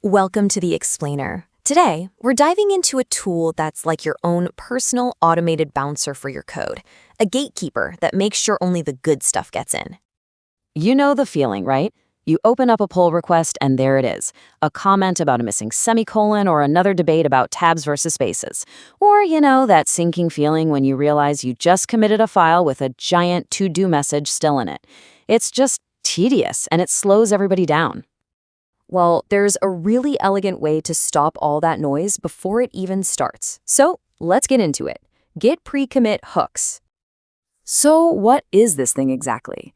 Welcome to the Explainer. Today, we're diving into a tool that's like your own personal automated bouncer for your code, a gatekeeper that makes sure only the good stuff gets in. You know the feeling, right? You open up a pull request and there it is, a comment about a missing semicolon or another debate about tabs versus spaces. Or, that sinking feeling when you realize you just committed a file with a giant to-do message still in it. It's just tedious and it slows everybody down. Well, there's a really elegant way to stop all that noise before it even starts. So, let's get into it. Git pre-commit hooks. So what is this thing exactly?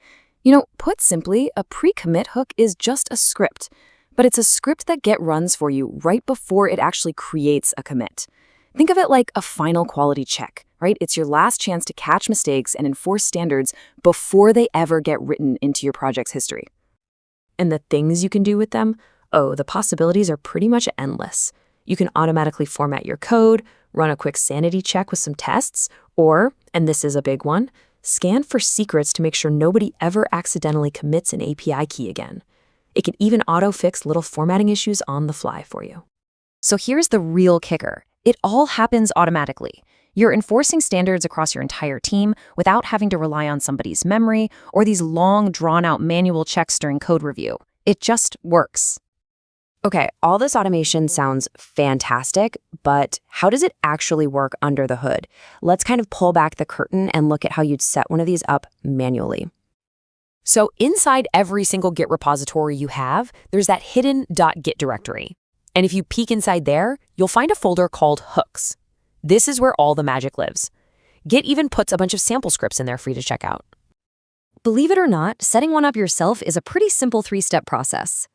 Put simply, a pre-commit hook is just a script, but it's a script that Git runs for you right before it actually creates a commit. Think of it like a final quality check, right? It's your last chance to catch mistakes and enforce standards before they ever get written into your project's history. And the things you can do with them? Oh, the possibilities are pretty much endless. You can automatically format your code, run a quick sanity check with some tests, or, and this is a big one, scan for secrets to make sure nobody ever accidentally commits an API key again. It can even auto-fix little formatting issues on the fly for you. So here's the real kicker. It all happens automatically. You're enforcing standards across your entire team without having to rely on somebody's memory or these long, drawn-out manual checks during code review. It just works. Okay, all this automation sounds fantastic, but how does it actually work under the hood? Let's kind of pull back the curtain and look at how you'd set one of these up manually. So inside every single Git repository you have, there's that hidden .git directory. And if you peek inside there, you'll find a folder called hooks. This is where all the magic lives. Git even puts a bunch of sample scripts in there for you to check out. Believe it or not, setting one up yourself is a pretty simple three-step process.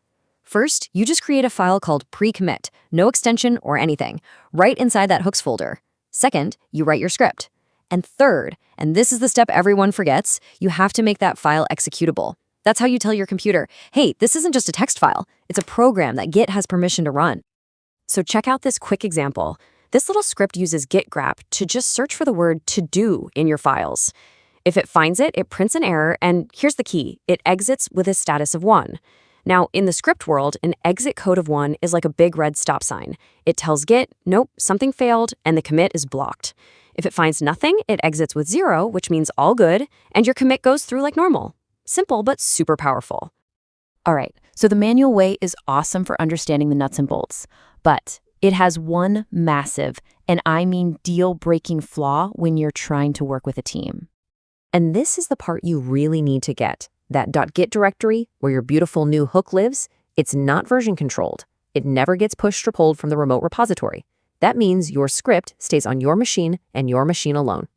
First, you just create a file called pre-commit, no extension or anything, right inside that hooks folder. Second, you write your script. And third, and this is the step everyone forgets, you have to make that file executable. That's how you tell your computer, hey, this isn't just a text file, it's a program that Git has permission to run. So check out this quick example. This little script uses git grep to just search for the word to do in your files. If it finds it, it prints an error, and here's the key, it exits with a status of 1. Now, in the script world, an exit code of 1 is like a big red stop sign. It tells Git, nope, something failed, and the commit is blocked. If it finds nothing, it exits with 0, which means all good, and your commit goes through like normal. Simple, but super powerful. All right, so the manual way is awesome for understanding the nuts and bolts, but it has one massive, and I mean deal-breaking flaw when you're trying to work with a team. And this is the part you really need to get. That .git directory, where your beautiful new hook lives, it's not version controlled. It never gets pushed or pulled from the remote repository. That means your script stays on your machine and your machine alone.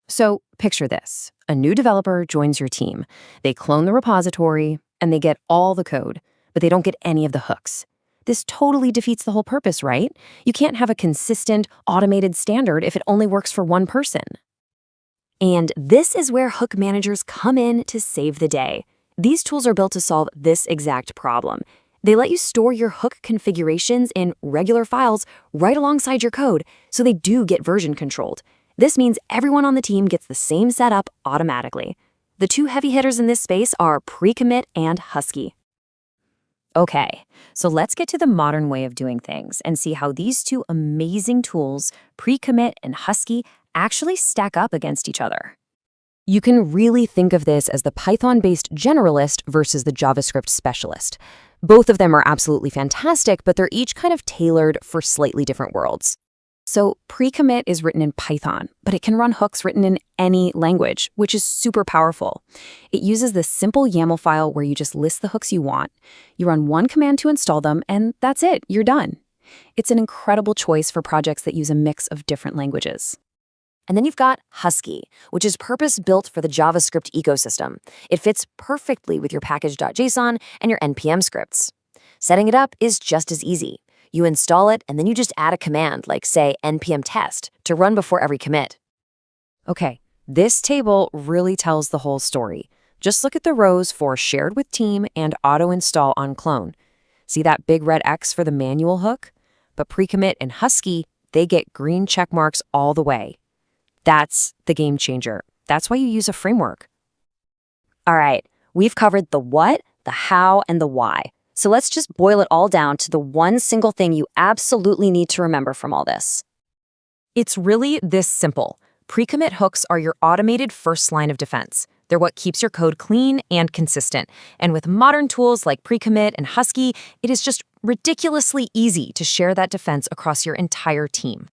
So picture this. A new developer joins your team. They clone the repository, and they get all the code, but they don't get any of the hooks. This totally defeats the whole purpose, right? You can't have a consistent, automated standard if it only works for one person. And this is where hook managers come in to save the day. These tools are built to solve this exact problem. They let you store your hook configurations in regular files right alongside your code, so they do get version controlled. This means everyone on the team gets the same setup automatically. The two heavy hitters in this space are pre-commit and Husky. Okay, so let's get to the modern way of doing things and see how these two amazing tools, pre-commit and Husky, actually stack up against each other. You can really think of this as the Python-based generalist versus the JavaScript specialist. Both of them are absolutely fantastic, but they're each kind of tailored for slightly different worlds. So pre-commit is written in Python, but it can run hooks written in any language, which is super powerful. It uses this simple YAML file where you just list the hooks you want. You run one command to install them, and that's it, you're done. It's an incredible choice for projects that use a mix of different languages. And then you've got Husky, which is purpose-built for the JavaScript ecosystem. It fits perfectly with your package.json and your NPM scripts. Setting it up is just as easy. You install it, and then you just add a command, like, say, npm test, to run before every commit. Okay, this table really tells the whole story. Just look at the rows for shared with team and auto-install on clone. See that big red X for the manual hook? But pre-commit and Husky, they get green check marks all the way. That's the game changer. That's why you use a framework. All right, we've covered the what, the how, and the why. So let's just boil it all down to the one single thing you absolutely need to remember from all this. It's really this simple. Pre-commit hooks are your automated first line of defense. They're what keeps your code clean and consistent. And with modern tools like Pre-commit and Husky, it is just ridiculously easy to share that defense across your entire team.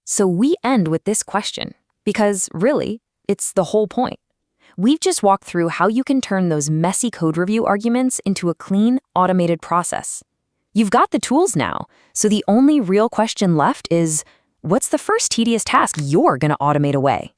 So we end with this question, because really, it's the whole point. We've just walked through how you can turn those messy code review arguments into a clean, automated process. You've got the tools now, so the only real question left is, what's the first tedious task you're going to automate away?